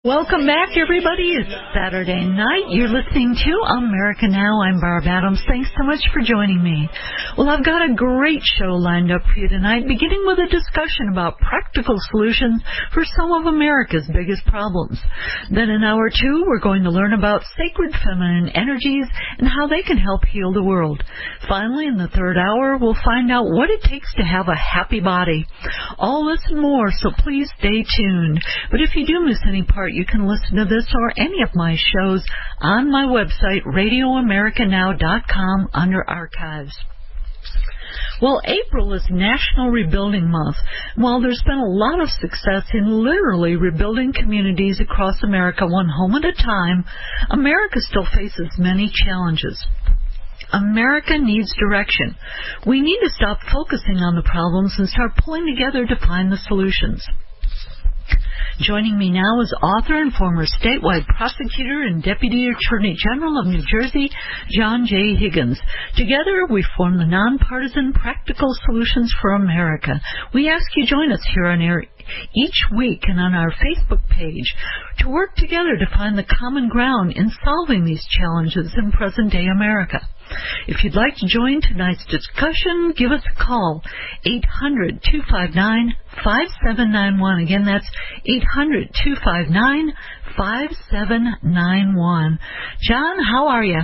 Welcome back, everybody. It's Saturday night. You're listening to America Now. I'm Barb Adams. Thanks so much for joining me. Well, I've got a great show lined up for you tonight, beginning with a discussion about practical solutions for some of America's biggest problems. Then in hour two, we're going to learn about sacred feminine energies and how they can help heal the world. Finally, in the third hour, we'll find out what it takes to have a happy body. All this and more, so please stay tuned. But if you do miss any part, you can listen to this or any of my shows on my website, RadioAmericanow.com, under Archives. Well, April is National Rebuilding Month. While there's been a lot of success in literally rebuilding communities across America one home at a time, America still faces many challenges. America needs direction. We need to stop focusing on the problems and start pulling together to find the solutions. Joining me now is author and former statewide prosecutor and Deputy Attorney General of New Jersey, John J. Higgins. Together, we form the Nonpartisan Practical Solutions for America. We ask you join us here on air each week and on our Facebook page to work together to find the common ground in solving these challenges in present-day America. If you'd like to join tonight's discussion, give us a call, 800-259-5791. Again, that's 800-259-5791. John, how are you?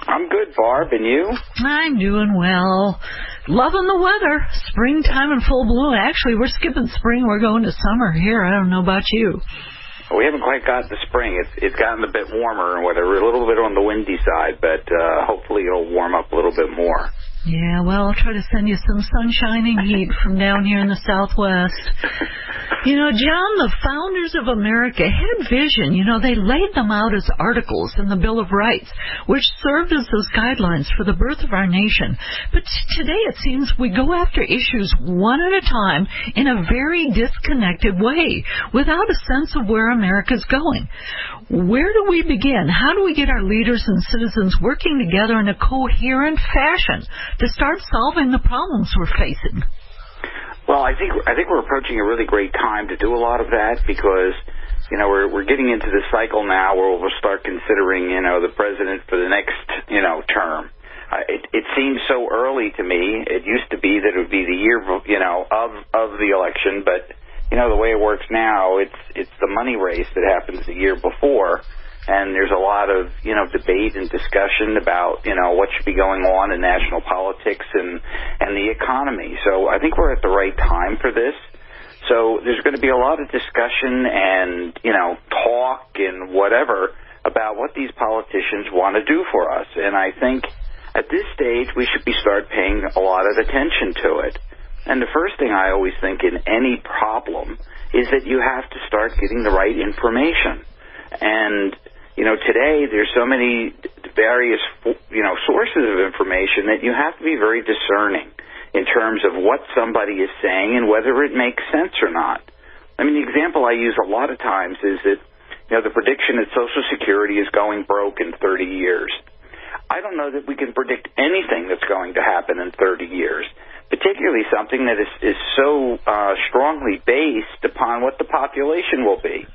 I'm good, Barb, and you? I'm doing well. Loving the weather. Springtime in full bloom. Actually, we're skipping spring. We're going to summer here. I don't know about you. We haven't quite got to spring. It's gotten a bit warmer and whatever, a little bit on the windy side, but hopefully it'll warm up a little bit more. Yeah, well, I'll try to send you some sunshining heat from down here in the Southwest. You know, John, the founders of America had vision. You know, they laid them out as articles in the Bill of Rights, which served as those guidelines for the birth of our nation. But today it seems we go after issues one at a time in a very disconnected way, without a sense of where America's going. Where do we begin? How do we get our leaders and citizens working together in a coherent fashion to start solving the problems we're facing? Well, I think we're approaching a really great time to do a lot of that because, you know, we're getting into the cycle now where we'll start considering, you know, the president for the next, you know, term. It seems so early to me. It used to be that it would be the year, you know, of the election, but you know, the way it works now, it's the money race that happens the year before, and there's a lot of, you know, debate and discussion about, you know, what should be going on in national politics and the economy. So I think we're at the right time for this. So there's going to be a lot of discussion and, you know, talk and whatever about what these politicians want to do for us. And I think at this stage we should start paying a lot of attention to it. And the first thing I always think in any problem is that you have to start getting the right information. And, you know, today there's so many various, you know, sources of information that you have to be very discerning in terms of what somebody is saying and whether it makes sense or not. I mean, the example I use a lot of times is that, you know, the prediction that Social Security is going broke in 30 years. I don't know that we can predict anything that's going to happen in 30 years. Particularly something that is so strongly based upon what the population will be.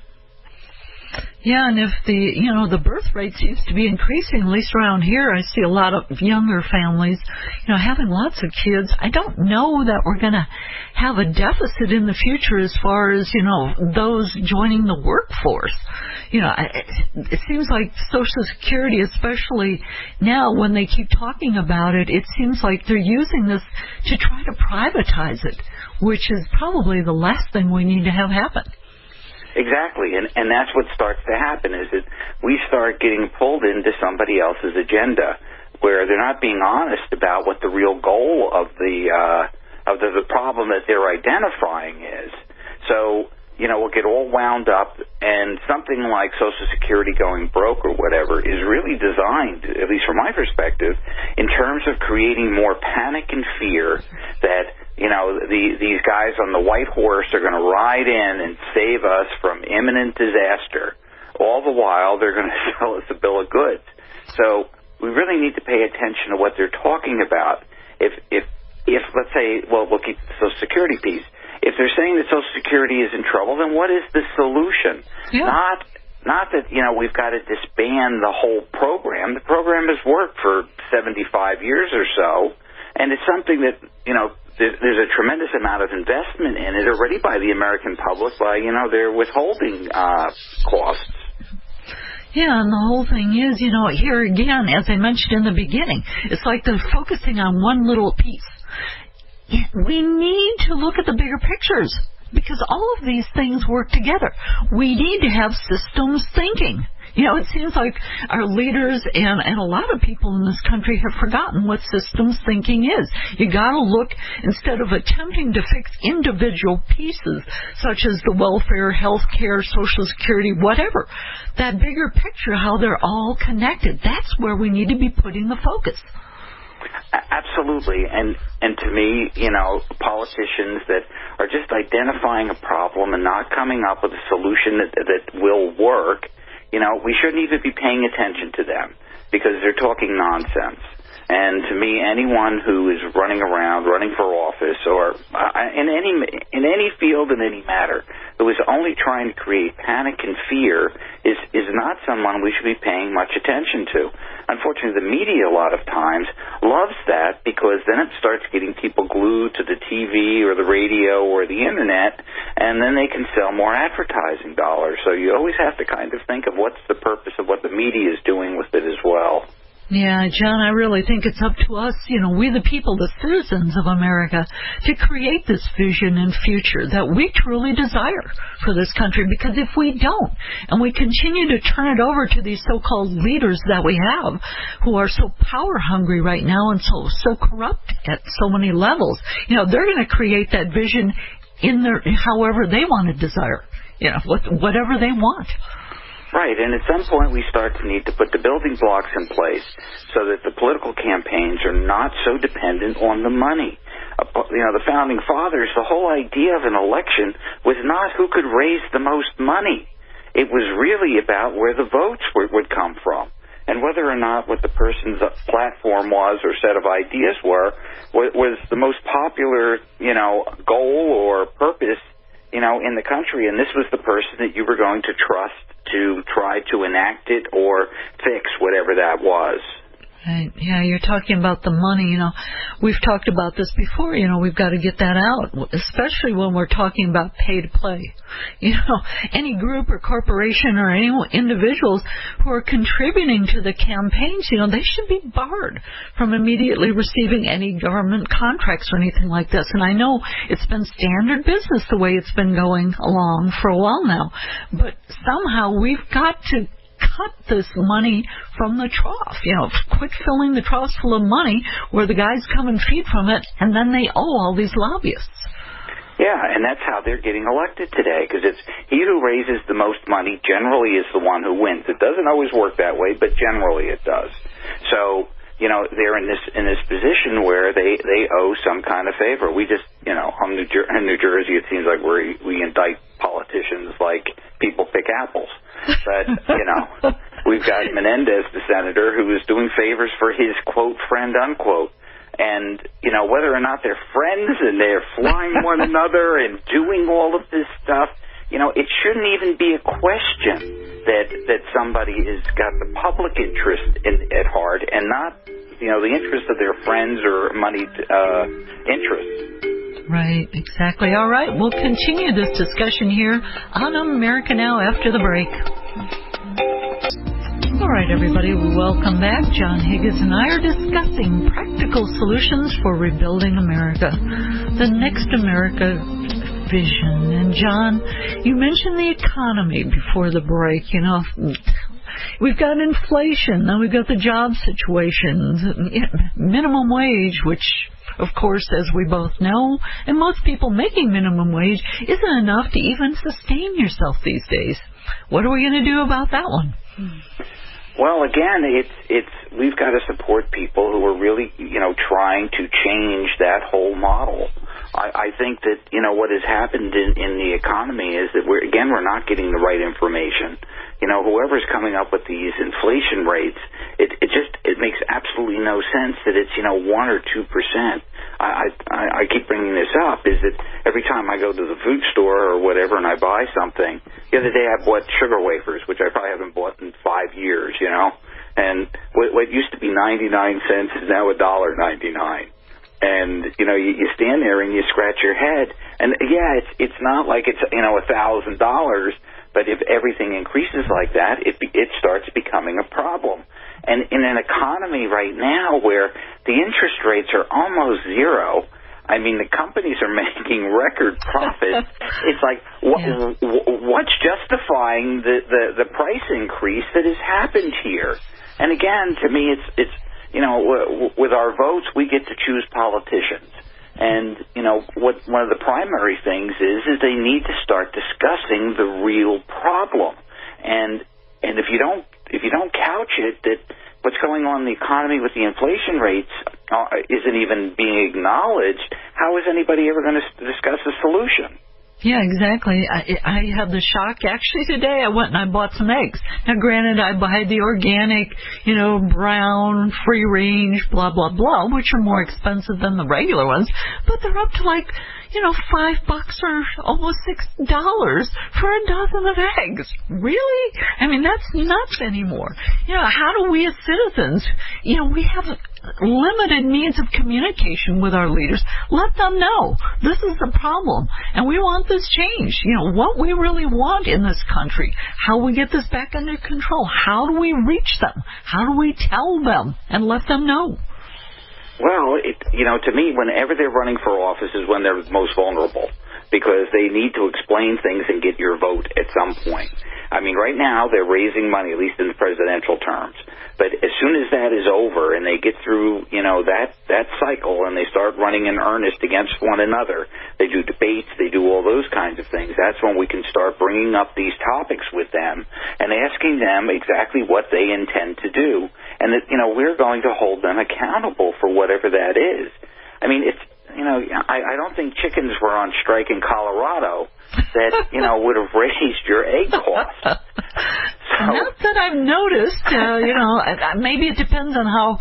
Yeah, and if the birth rate seems to be increasing, at least around here, I see a lot of younger families, you know, having lots of kids. I don't know that we're going to have a deficit in the future as far as, you know, those joining the workforce. You know, it seems like Social Security, especially now when they keep talking about it, it seems like they're using this to try to privatize it, which is probably the last thing we need to have happen. Exactly, and that's what starts to happen is that we start getting pulled into somebody else's agenda where they're not being honest about what the real goal of the problem that they're identifying is. So, you know, we'll get all wound up, and something like Social Security going broke or whatever is really designed, at least from my perspective, in terms of creating more panic and fear that, you know, these guys on the white horse are going to ride in and save us from imminent disaster. All the while, they're going to sell us a bill of goods. So we really need to pay attention to what they're talking about. If let's say, well, we'll keep the Social Security piece. If they're saying that Social Security is in trouble, then what is the solution? Yeah. Not that, we've got to disband the whole program. The program has worked for 75 years or so, and it's something that, there's a tremendous amount of investment in it already by the American public by, their withholding costs. Yeah, and the whole thing is, here again, as I mentioned in the beginning, it's like they're focusing on one little piece. We need to look at the bigger pictures, because all of these things work together. We need to have systems thinking. It seems like our leaders and a lot of people in this country have forgotten what systems thinking is. You got to look, instead of attempting to fix individual pieces, such as the welfare, health care, Social Security, whatever, that bigger picture, how they're all connected. That's where we need to be putting the focus. Absolutely, and to me, politicians that are just identifying a problem and not coming up with a solution that will work, we shouldn't even be paying attention to them because they're talking nonsense. And to me, anyone who is running for office, or in any field, in any matter, who is only trying to create panic and fear is not someone we should be paying much attention to. Unfortunately, the media a lot of times loves that because then it starts getting people glued to the TV or the radio or the Internet, and then they can sell more advertising dollars. So you always have to kind of think of what's the purpose of what the media is doing with it as well. Yeah, John, I really think it's up to us, we the people, the citizens of America, to create this vision and future that we truly desire for this country. Because if we don't, and we continue to turn it over to these so-called leaders that we have, who are so power-hungry right now and so corrupt at so many levels, they're going to create that vision in however they want to desire, whatever they want. Right, and at some point we start to need to put the building blocks in place so that the political campaigns are not so dependent on the money. The Founding Fathers, the whole idea of an election was not who could raise the most money. It was really about where the votes would come from, and whether or not what the person's platform was or set of ideas was the most popular, goal or purpose, in the country, and this was the person that you were going to trust to try to enact it or fix whatever that was. Right. Yeah, you're talking about the money, We've talked about this before, we've got to get that out, especially when we're talking about pay to play. Any group or corporation or any individuals who are contributing to the campaigns, they should be barred from immediately receiving any government contracts or anything like this. And I know it's been standard business the way it's been going along for a while now, but somehow we've got to cut this money from the trough. Quit filling the troughs full of money where the guys come and feed from it, and then they owe all these lobbyists. Yeah, and that's how they're getting elected today, because it's he who raises the most money generally is the one who wins. It doesn't always work that way, but generally it does. So, they're in this position where they owe some kind of favor. We just, in New Jersey, it seems like we indict politicians like people pick apples. But, we've got Menendez, the senator, who is doing favors for his, quote, friend, unquote. And, whether or not they're friends and they're flying one another and doing all of this stuff, it shouldn't even be a question that somebody has got the public interest at heart and not, the interest of their friends or moneyed interests. Right, exactly. All right, we'll continue this discussion here on America Now after the break. All right, everybody, welcome back. John Higgins and I are discussing practical solutions for rebuilding America, the next America vision. And John, you mentioned the economy before the break. We've got inflation, then we've got the job situations, minimum wage, which, of course, as we both know, and most people making minimum wage isn't enough to even sustain yourself these days. What are we going to do about that one? Well, again, we've got to support people who are really, trying to change that whole model. I think that, what has happened in the economy is that we're not getting the right information. Whoever's coming up with these inflation rates, it makes absolutely no sense that it's, 1 or 2%. I keep bringing this up is that every time I go to the food store or whatever and I buy something, the other day I bought sugar wafers, which I probably haven't bought in 5 years, you know, and what used to be 99 cents is now $1.99. And, you know, you stand there and you scratch your head. And, yeah, it's not like it's, you know, $1,000, but if everything increases like that, it starts becoming a problem. And in an economy right now where the interest rates are almost zero, I mean, the companies are making record profits. It's like, what's justifying the price increase that has happened here? And again, to me, it's you know, with our votes, we get to choose politicians. And, you know, one of the primary things is they need to start discussing the real problem. And if you don't couch it that what's going on in the economy with the inflation rates isn't even being acknowledged, how is anybody ever going to discuss a solution? Yeah, exactly. I had the shock. Actually, today I went and I bought some eggs. Now, granted, I buy the organic, you know, brown, free range, blah, blah, blah, which are more expensive than the regular ones, but they're up to like, you know, $5 or almost $6 for a dozen of eggs. Really? I mean, that's nuts anymore. You know, how do we as citizens, you know, we have limited means of communication with our leaders. Let them know this is the problem and we want this change. You know, what we really want in this country, how we get this back under control, how do we reach them, how do we tell them and let them know? Well, you know, to me, whenever they're running for office is when they're most vulnerable because they need to explain things and get your vote at some point. I mean, right now they're raising money, at least in the presidential terms. But as soon as that is over and they get through, you know, that cycle and they start running in earnest against one another, they do debates, they do all those kinds of things, that's when we can start bringing up these topics with them and asking them exactly what they intend to do. And that, you know, we're going to hold them accountable for whatever that is. I mean, it's, you know, I don't think chickens were on strike in Colorado that, you know, would have raised your egg cost. Not that I've noticed, you know, maybe it depends on how,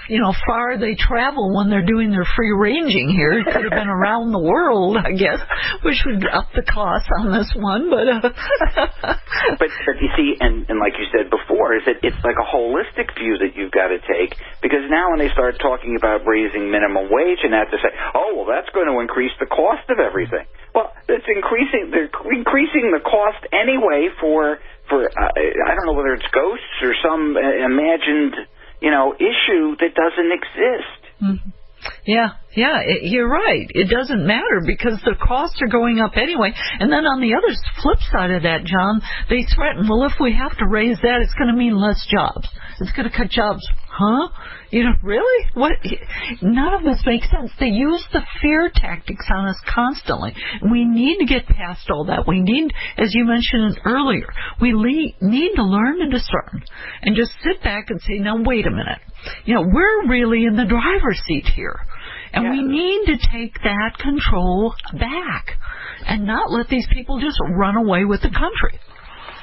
you know, far they travel when they're doing their free ranging here. It could have been around the world, I guess, which would up the cost on this one. But you see, and like you said before, is that it's like a holistic view that you've got to take, because now when they start talking about raising minimum wage and that, to say, oh, well, that's going to increase the cost of everything. Well, it's increasing. They're increasing the cost anyway for I don't know whether it's ghosts or some imagined, you know, issue that doesn't exist. Mm-hmm. Yeah, you're right. It doesn't matter because the costs are going up anyway. And then on the other flip side of that, John, they threaten, well, if we have to raise that, it's going to mean less jobs. It's going to cut jobs. Huh? You know, really? What? None of this makes sense. They use the fear tactics on us constantly. We need to get past all that. We need, as you mentioned earlier, we need to learn to discern and just sit back and say, now, wait a minute. You know, we're really in the driver's seat here. And we need to take that control back and not let these people just run away with the country.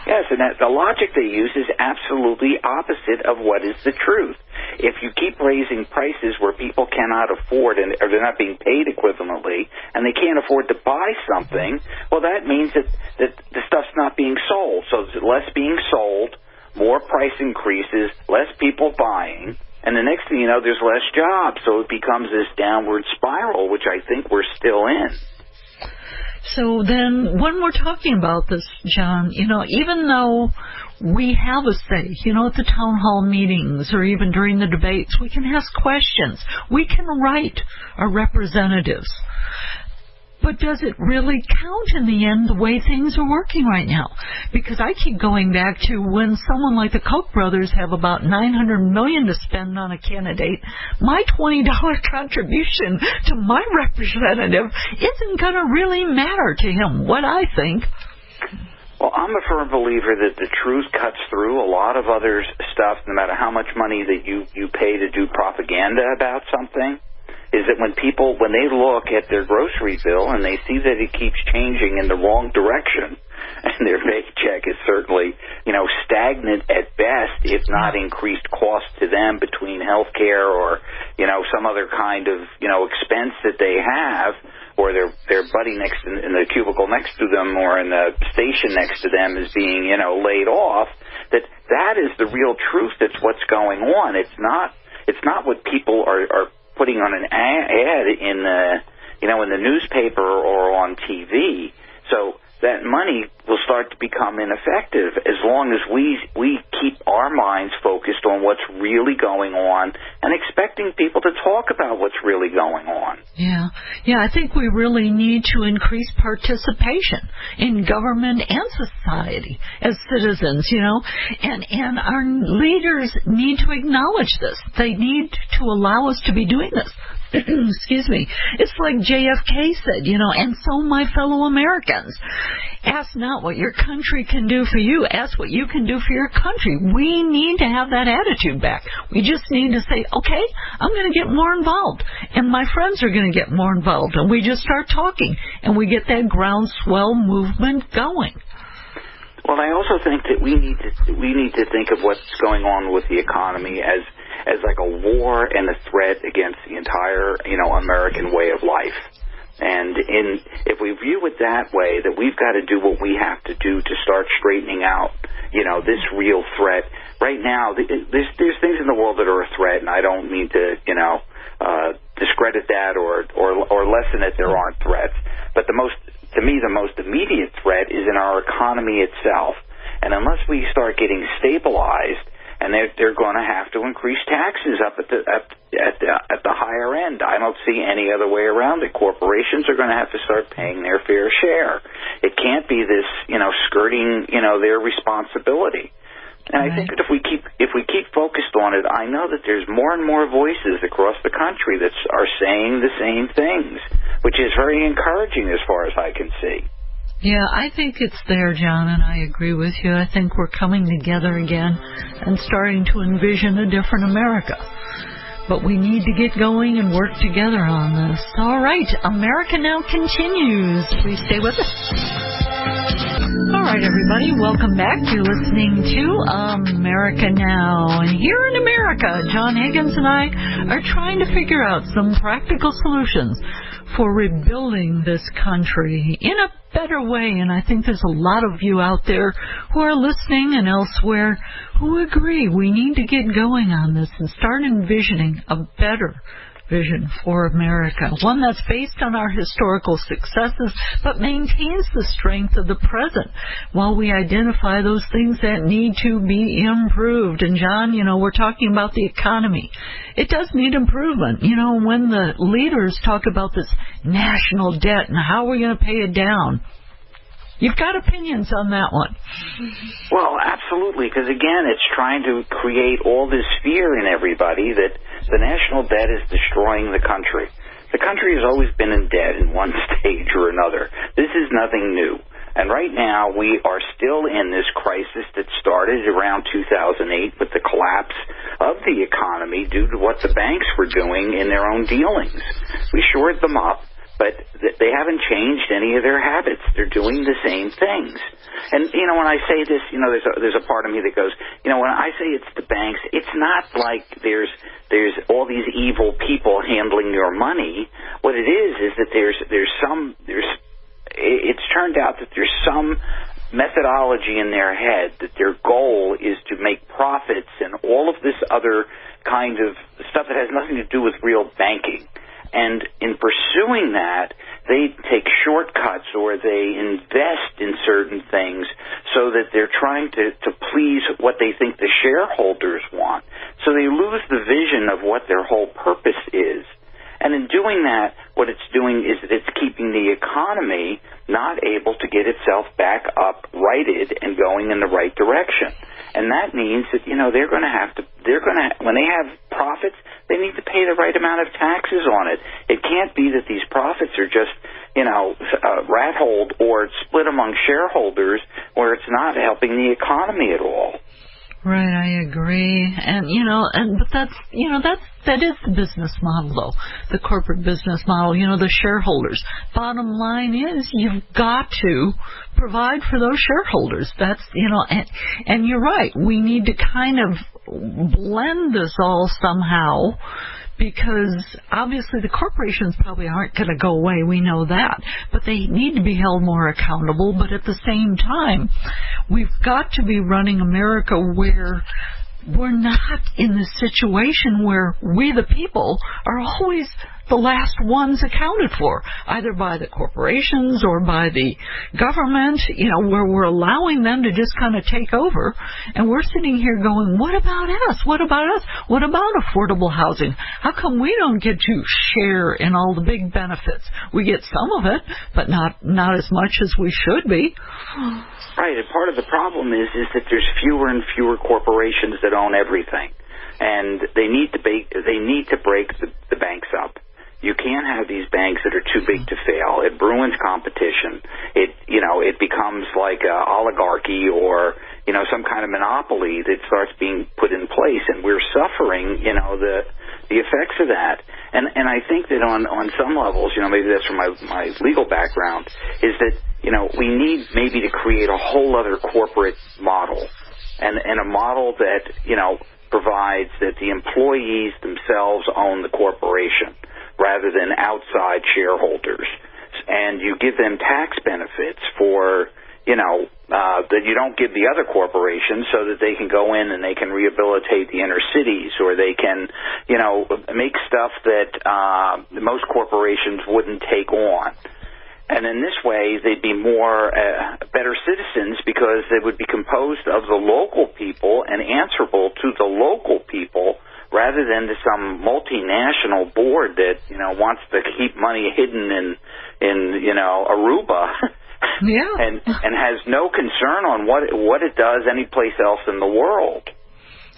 Yes, and the logic they use is absolutely opposite of what is the truth. If you keep raising prices where people cannot afford or they're not being paid equivalently and they can't afford to buy something, well, that means that the stuff's not being sold. So there's less being sold, more price increases, less people buying, and the next thing you know, there's less jobs. So it becomes this downward spiral, which I think we're still in. So then when we're talking about this, John, you know, even though we have a say, you know, at the town hall meetings or even during the debates, we can ask questions. We can write our representatives. But does it really count in the end the way things are working right now? Because I keep going back to when someone like the Koch brothers have about $900 million to spend on a candidate, my $20 contribution to my representative isn't going to really matter to him, what I think. Well, I'm a firm believer that the truth cuts through a lot of other stuff, no matter how much money that you pay to do propaganda about something. Is that when they look at their grocery bill and they see that it keeps changing in the wrong direction, and their paycheck is certainly, you know, stagnant at best, if not increased cost to them between health care or, some other kind of, expense that they have, or their buddy next in the cubicle next to them or in the station next to them is being, laid off, that is the real truth. That's what's going on. It's not what people are putting on an ad in the newspaper or on TV. So that money will start to become ineffective as long as we keep our minds focused on what's really going on and expecting people to talk about what's really going on. Yeah, I think we really need to increase participation in government and society as citizens, and our leaders need to acknowledge this. They need to allow us to be doing this. Excuse me. It's like JFK said, and so my fellow Americans, ask not what your country can do for you, ask what you can do for your country. We need to have that attitude back. We just need to say, okay, I'm going to get more involved, and my friends are going to get more involved, and we just start talking, and we get that groundswell movement going. Well, I also think that we need to think of what's going on with the economy as like a war and a threat against the entire, American way of life. And if we view it that way, that we've got to do what we have to do to start straightening out, this real threat. Right now, there's things in the world that are a threat, and I don't mean to, discredit that or lessen it. There aren't threats. But to me, the most immediate threat is in our economy itself. And unless we start getting stabilized, and they're going to have to increase taxes up at the higher end. I don't see any other way around it. Corporations are going to have to start paying their fair share. It can't be this, skirting, their responsibility. And I think that if we keep focused on it, I know that there's more and more voices across the country that are saying the same things, which is very encouraging as far as I can see. Yeah, I think it's there, John, and I agree with you. I think we're coming together again and starting to envision a different America. But we need to get going and work together on this. All right, America Now continues. Please stay with us. All right, everybody, welcome back. You're listening to America Now. And here in America, John Higgins and I are trying to figure out some practical solutions for rebuilding this country in a better way. And I think there's a lot of you out there who are listening and elsewhere who agree we need to get going on this and start envisioning a better vision for America, one that's based on our historical successes but maintains the strength of the present while we identify those things that need to be improved. And John, we're talking about the economy. It does need improvement. When the leaders talk about this national debt and how we're going to pay it down, you've got opinions on that one. Well, absolutely, because again, it's trying to create all this fear in everybody that the national debt is destroying the country. The country has always been in debt in one stage or another. This is nothing new. And right now, we are still in this crisis that started around 2008 with the collapse of the economy due to what the banks were doing in their own dealings. We shored them up, but they haven't changed any of their habits. They're doing the same things. And, when I say this, there's a part of me that goes, when I say it's the banks, it's not like there's all these evil people handling your money. What it is that it's turned out that there's some methodology in their head that their goal is to make profits and all of this other kind of stuff that has nothing to do with real banking. And in pursuing that, they take shortcuts or they invest in certain things so that they're trying to please what they think the shareholders want. So they lose the vision of what their whole purpose is. And in doing that, what it's doing is that it's keeping the economy not able to get itself back up, righted, and going in the right direction. And that means that, when they have profits, they need to pay the right amount of taxes on it. It can't be that these profits are just, rat-holed or split among shareholders where it's not helping the economy at all. Right, I agree. And, but that is the business model, though, the corporate business model, the shareholders. Bottom line is you've got to provide for those shareholders. That's, and you're right. We need to kind of blend this all somehow, because obviously the corporations probably aren't going to go away. We know that. But they need to be held more accountable. But at the same time, we've got to be running America where we're not in the situation where we, the people, are always the last ones accounted for, either by the corporations or by the government, where we're allowing them to just kind of take over. And we're sitting here going, what about us? What about us? What about affordable housing? How come we don't get to share in all the big benefits? We get some of it, but not as much as we should be. Right, and part of the problem is that there's fewer and fewer corporations that own everything, and they need to break the banks up. You can't have these banks that are too big to fail. It ruins competition. It becomes like an oligarchy or some kind of monopoly that starts being put in place, and we're suffering the effects of that. And I think that on some levels, maybe that's from my legal background, is that we need maybe to create a whole other corporate model, and a model that provides that the employees themselves own the corporation rather than outside shareholders, and you give them tax benefits for that you don't give the other corporations, so that they can go in and they can rehabilitate the inner cities, or they can make stuff that most corporations wouldn't take on. And in this way, they'd be more better citizens, because they would be composed of the local people and answerable to the local people, rather than to some multinational board that wants to keep money hidden in Aruba. Yeah. and has no concern on what it does anyplace else in the world.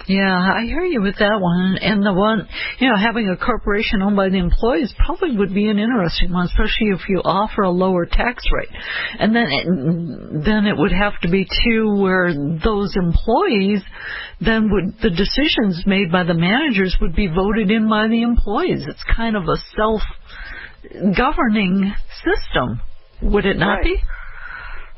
Yeah, I hear you with that one. And the one, having a corporation owned by the employees probably would be an interesting one, especially if you offer a lower tax rate. And then it would have to be too where those employees the decisions made by the managers would be voted in by the employees. It's kind of a self-governing system, would it not be?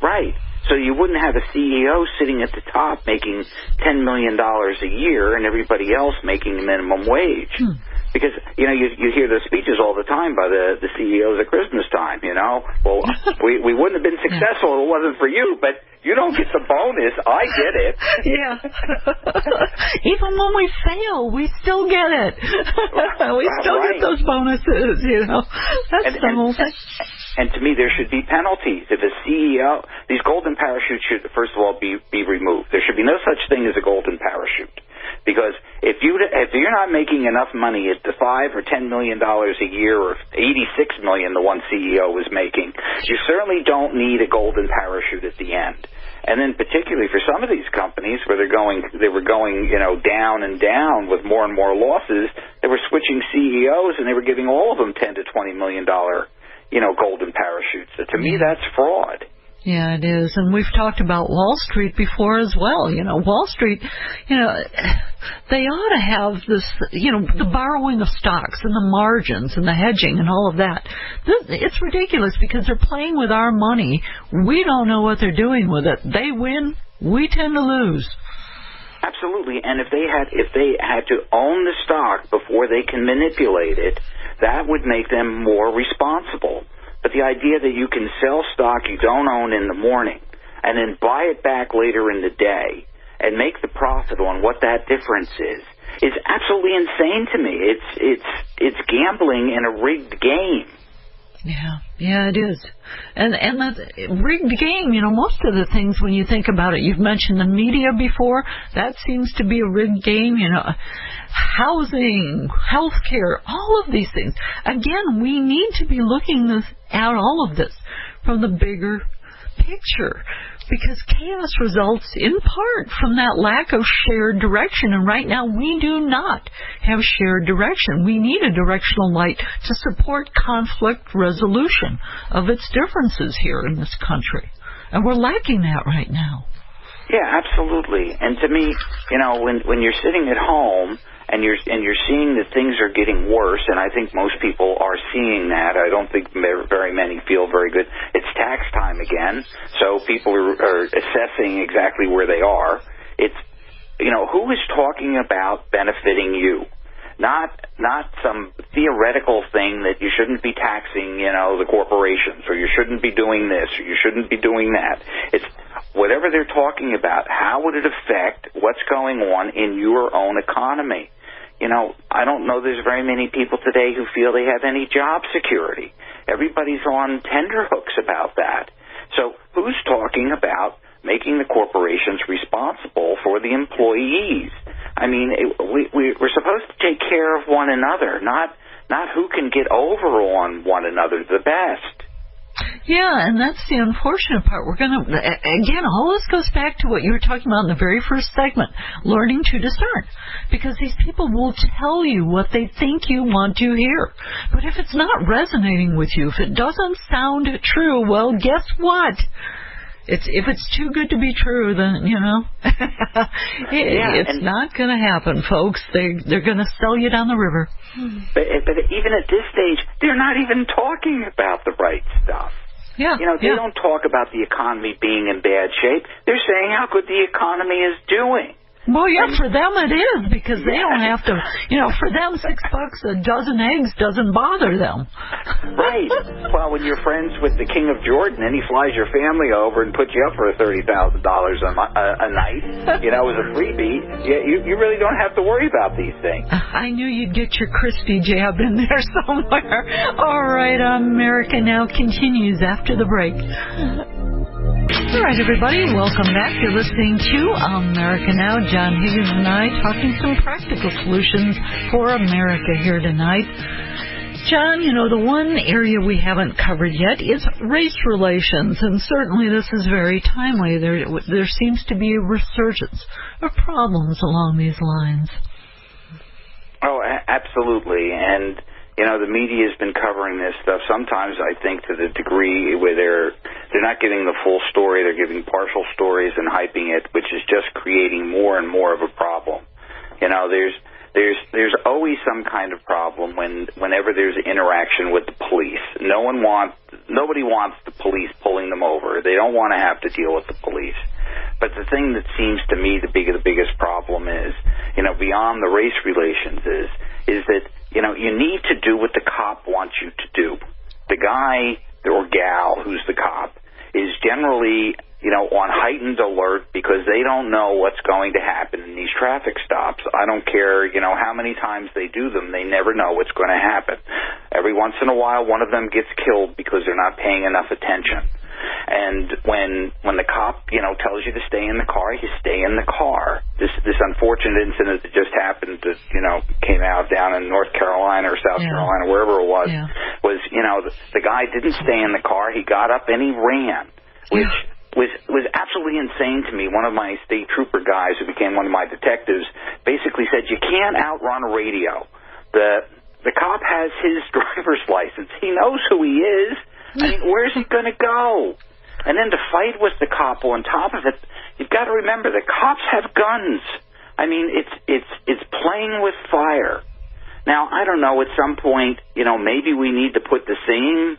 Right. So you wouldn't have a CEO sitting at the top making $10 million a year and everybody else making minimum wage. Because, you hear those speeches all the time by the CEOs at Christmas time, Well, we wouldn't have been successful if it wasn't for you, but you don't get the bonus. I get it. Yeah. Even when we fail, we still get it. We still get those bonuses, That's the whole thing. And to me, there should be penalties. If a CEO, these golden parachutes should, first of all, be removed. There should be no such thing as a golden parachute. Because if you're not making enough money at the $5 or $10 million a year, or $86 million the one CEO was making, you certainly don't need a golden parachute at the end. And then particularly for some of these companies where they were going down and down with more and more losses, they were switching CEOs and they were giving all of them $10 to $20 million golden parachutes. So to me, that's fraud. Yeah, it is. And we've talked about Wall Street before as well. Wall Street, they ought to have this, the borrowing of stocks and the margins and the hedging and all of that. It's ridiculous because they're playing with our money. We don't know what they're doing with it. They win, we tend to lose. Absolutely. And if they had to own the stock before they can manipulate it, that would make them more responsible. But the idea that you can sell stock you don't own in the morning and then buy it back later in the day and make the profit on what that difference is absolutely insane to me. It's gambling in a rigged game. Yeah, it is. And the rigged game, most of the things, when you think about it, you've mentioned the media before, that seems to be a rigged game, housing, healthcare, all of these things. Again, we need to be looking at all of this from the bigger picture, because chaos results in part from that lack of shared direction, and right now we do not have shared direction. We need a directional light to support conflict resolution of its differences here in this country, and we're lacking that right now. Yeah, absolutely. And to me, when you're sitting at home and you're seeing that things are getting worse, and I think most people are seeing that. I don't think very many feel very good. It's tax time again, so people are assessing exactly where they are. It's who is talking about benefiting you? Not some theoretical thing that you shouldn't be taxing, the corporations, or you shouldn't be doing this, or you shouldn't be doing that. It's whatever they're talking about, how would it affect what's going on in your own economy? I don't know there's very many people today who feel they have any job security. Everybody's on tenterhooks about that. So who's talking about making the corporations responsible for the employees? I mean, we're supposed to take care of one another, not who can get over on one another the best. Yeah, and that's the unfortunate part. We're going to, again, all this goes back to what you were talking about in the very first segment, learning to discern. Because these people will tell you what they think you want to hear. But if it's not resonating with you, if it doesn't sound true, well, guess what? If it's too good to be true, then, it's not going to happen, folks. They're going to sell you down the river. But even at this stage, they're not even talking about the right stuff. Yeah. They don't talk about the economy being in bad shape. They're saying how good the economy is doing. Well, yeah, for them it is, because they don't have to, for them $6 a dozen eggs doesn't bother them. Right. Well, when you're friends with the King of Jordan and he flies your family over and puts you up for $30,000 a night, as a freebie, you really don't have to worry about these things. I knew you'd get your crispy jab in there somewhere. All right, America Now continues after the break. All right, everybody, welcome back. You're listening to America Now. John Higgins and I talking some practical solutions for America here tonight. John, the one area we haven't covered yet is race relations, and certainly this is very timely. There seems to be a resurgence of problems along these lines. Oh, absolutely, and the media has been covering this stuff. Sometimes I think to the degree where they're not giving the full story, they're giving partial stories and hyping it, which is just creating more and more of a problem. There's always some kind of problem whenever there's interaction with the police. Nobody wants the police pulling them over. They don't want to have to deal with the police. But the thing that seems to me the biggest problem is, beyond the race relations is that you need to do what the cop wants you to do. The guy or gal who's the cop is generally, on heightened alert because they don't know what's going to happen in these traffic stops. I don't care, how many times they do them, they never know what's going to happen. Every once in a while, one of them gets killed because they're not paying enough attention. And when the cop, tells you to stay in the car, you stay in the car. This unfortunate incident that just happened that, came out down in North Carolina or South Carolina, wherever it was, was, the guy didn't stay in the car. He got up and he ran, which was absolutely insane to me. One of my state trooper guys who became one of my detectives basically said, you can't outrun a radio. The cop has his driver's license. He knows who he is. I mean, where's he going to go? And then to fight with the cop on top of it, you've got to remember the cops have guns. I mean, it's playing with fire. Now, I don't know, at some point, maybe we need to put the same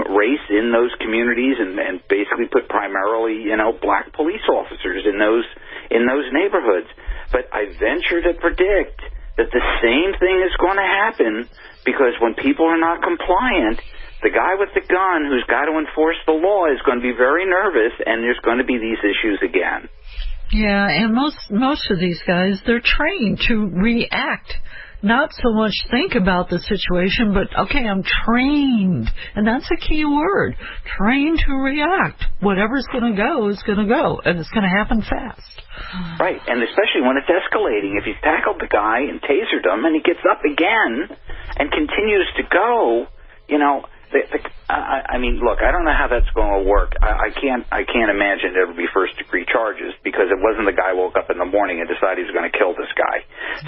race in those communities and basically put primarily, black police officers in those neighborhoods. But I venture to predict that the same thing is going to happen, because when people are not compliant, the guy with the gun who's got to enforce the law is going to be very nervous, and there's going to be these issues again. Yeah, and most of these guys, they're trained to react. Not so much think about the situation, but, okay, I'm trained. And that's a key word. Trained to react. Whatever's going to go is going to go, and it's going to happen fast. Right, and especially when it's escalating. If he's tackled the guy and tasered him, and he gets up again and continues to go, I mean, look, I don't know how that's going to work. I can't imagine there would be first-degree charges, because it wasn't the guy woke up in the morning and decided he was going to kill this guy.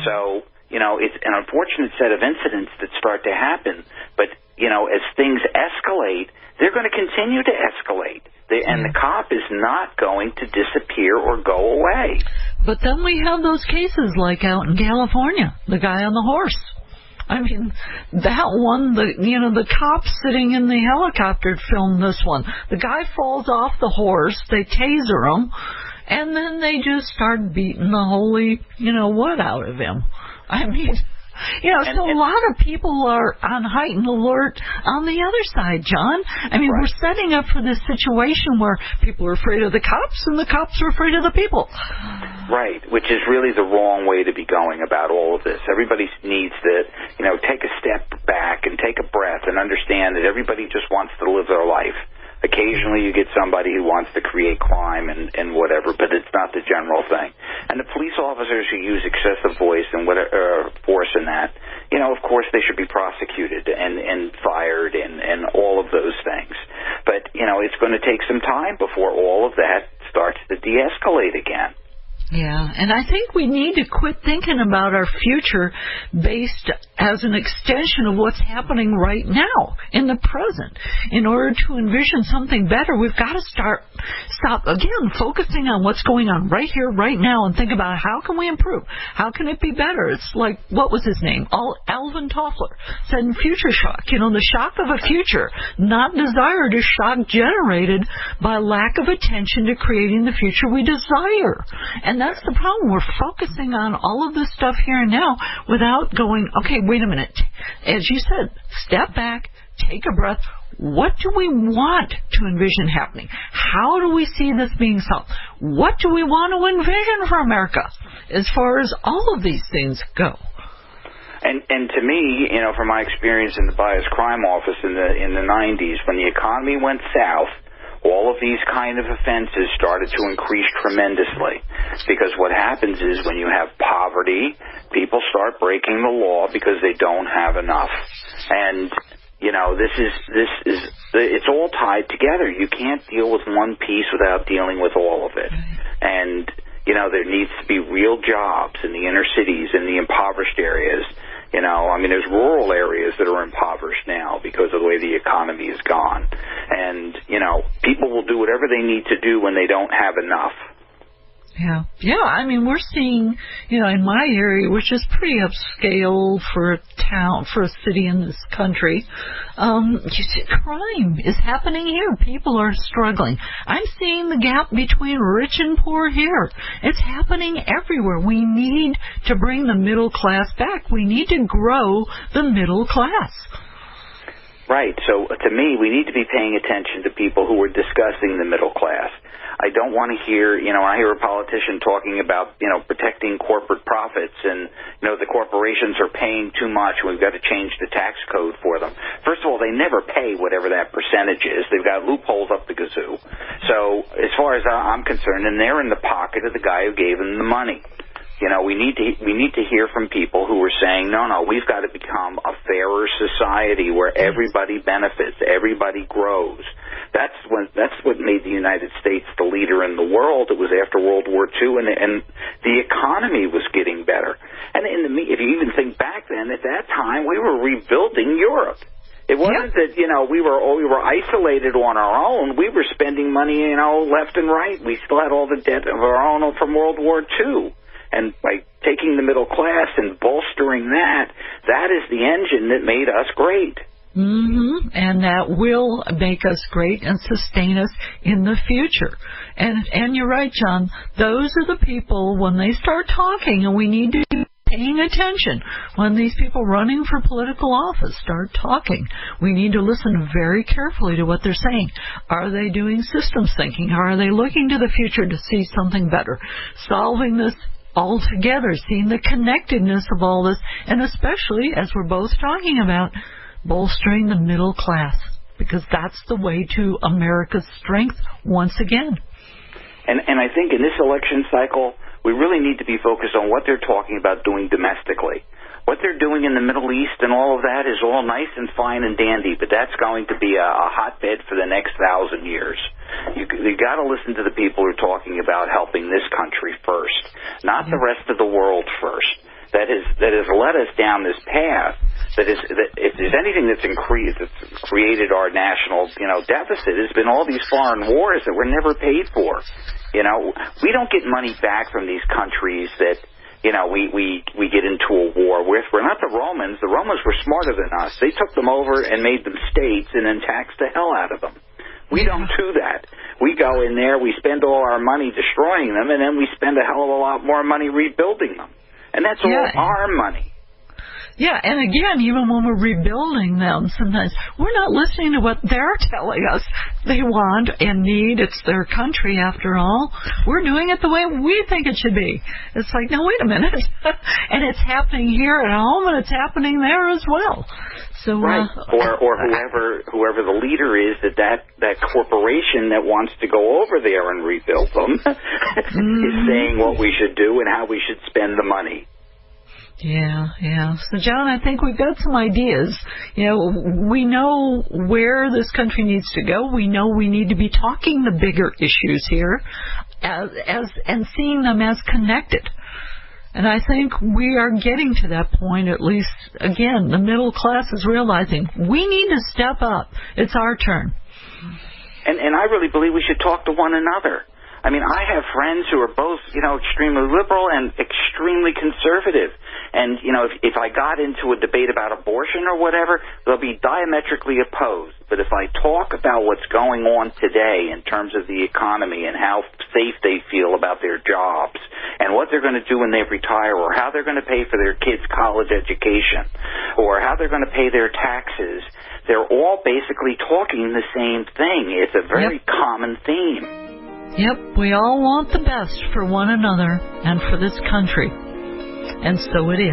So, it's an unfortunate set of incidents that start to happen. But, as things escalate, they're going to continue to escalate. And the cop is not going to disappear or go away. But then we have those cases like out in California, the guy on the horse. I mean, that one, the cop sitting in the helicopter filmed this one. The guy falls off the horse, they taser him, and then they just start beating the holy, what out of him. I mean, so a lot of people are on heightened alert on the other side, John. I mean, right. We're setting up for this situation where people are afraid of the cops and the cops are afraid of the people. Right, which is really the wrong way to be going about all of this. Everybody needs to, take a step back and take a breath and understand that everybody just wants to live their life. Occasionally you get somebody who wants to create crime and whatever, but it's not the general thing. And the police officers who use excessive voice and force in that, of course they should be prosecuted and fired and all of those things. But, it's going to take some time before all of that starts to de-escalate again. Yeah, and I think we need to quit thinking about our future based as an extension of what's happening right now in the present. In order to envision something better, we've got to stop, again, focusing on what's going on right here, right now, and think about how can we improve? How can it be better? It's like, what was his name? Alvin Toffler said in Future Shock, the shock of a future, not desired, is shock generated by lack of attention to creating the future we desire. And that's the problem. We're focusing on all of this stuff here and now without going, okay, wait a minute. As you said, step back, take a breath. What do we want to envision happening? How do we see this being solved? What do we want to envision for America as far as all of these things go? And to me, from my experience in the Bias Crime Office in the 90s, when the economy went south, all of these kind of offenses started to increase tremendously, because what happens is when you have poverty, people start breaking the law because they don't have enough. And it's all tied together. You can't deal with one piece without dealing with all of it. And there needs to be real jobs in the inner cities, in the impoverished areas. There's rural areas that are impoverished now because of the way the economy is gone. And, people will do whatever they need to do when they don't have enough. Yeah. We're seeing, in my area, which is pretty upscale for a town, for a city in this country, you see crime is happening here. People are struggling. I'm seeing the gap between rich and poor here. It's happening everywhere. We need to bring the middle class back. We need to grow the middle class. Right. So to me, we need to be paying attention to people who are discussing the middle class. I don't want to hear, I hear a politician talking about, protecting corporate profits and, the corporations are paying too much and we've got to change the tax code for them. First of all, they never pay whatever that percentage is. They've got loopholes up the kazoo. So as far as I'm concerned, and they're in the pocket of the guy who gave them the money. We need to hear from people who are saying, no, we've got to become a fairer society where everybody benefits, everybody grows. That's what made the United States the leader in the world. It was after World War II, and the economy was getting better. And if you even think back then, at that time, we were rebuilding Europe. It wasn't that, we were isolated on our own. We were spending money, left and right. We still had all the debt of our own from World War II. And by taking the middle class and bolstering that is the engine that made us great. Mm-hmm. And that will make us great and sustain us in the future. And you're right, John. Those are the people, when they start talking, and we need to be paying attention. When these people running for political office start talking, we need to listen very carefully to what they're saying. Are they doing systems thinking? Are they looking to the future to see something better? Solving this all together, seeing the connectedness of all this, and especially, as we're both talking about, bolstering the middle class, because that's the way to America's strength once again. And I think in this election cycle, we really need to be focused on what they're talking about doing domestically. What they're doing in the Middle East and all of that is all nice and fine and dandy, but that's going to be a hotbed for the next 1,000 years. You got to listen to the people who are talking about helping this country first, not the rest of the world first. That has led us down this path. That if there's anything that's created our national deficit, has been all these foreign wars that were never paid for. We don't get money back from these countries that we get into a war with. We're not the Romans. The Romans were smarter than us. They took them over and made them states and then taxed the hell out of them. We don't do that. We go in there, we spend all our money destroying them, and then we spend a hell of a lot more money rebuilding them. And that's all our money. Yeah, and again, even when we're rebuilding them, sometimes we're not listening to what they're telling us they want and need. It's their country, after all. We're doing it the way we think it should be. It's like, no, wait a minute. And it's happening here at home, and it's happening there as well. So, right. Or whoever the leader is that corporation that wants to go over there and rebuild them is saying what we should do and how we should spend the money. Yeah. So, John, I think we've got some ideas. We know where this country needs to go. We know we need to be talking the bigger issues here and seeing them as connected. And I think we are getting to that point, at least, again, the middle class is realizing we need to step up. It's our turn. And I really believe we should talk to one another. I mean, I have friends who are both, extremely liberal and extremely conservative. And, if I got into a debate about abortion or whatever, they'll be diametrically opposed. But if I talk about what's going on today in terms of the economy and how safe they feel about their jobs and what they're going to do when they retire or how they're going to pay for their kids' college education or how they're going to pay their taxes, they're all basically talking the same thing. It's a very common theme. Yep, we all want the best for one another and for this country. And so it is.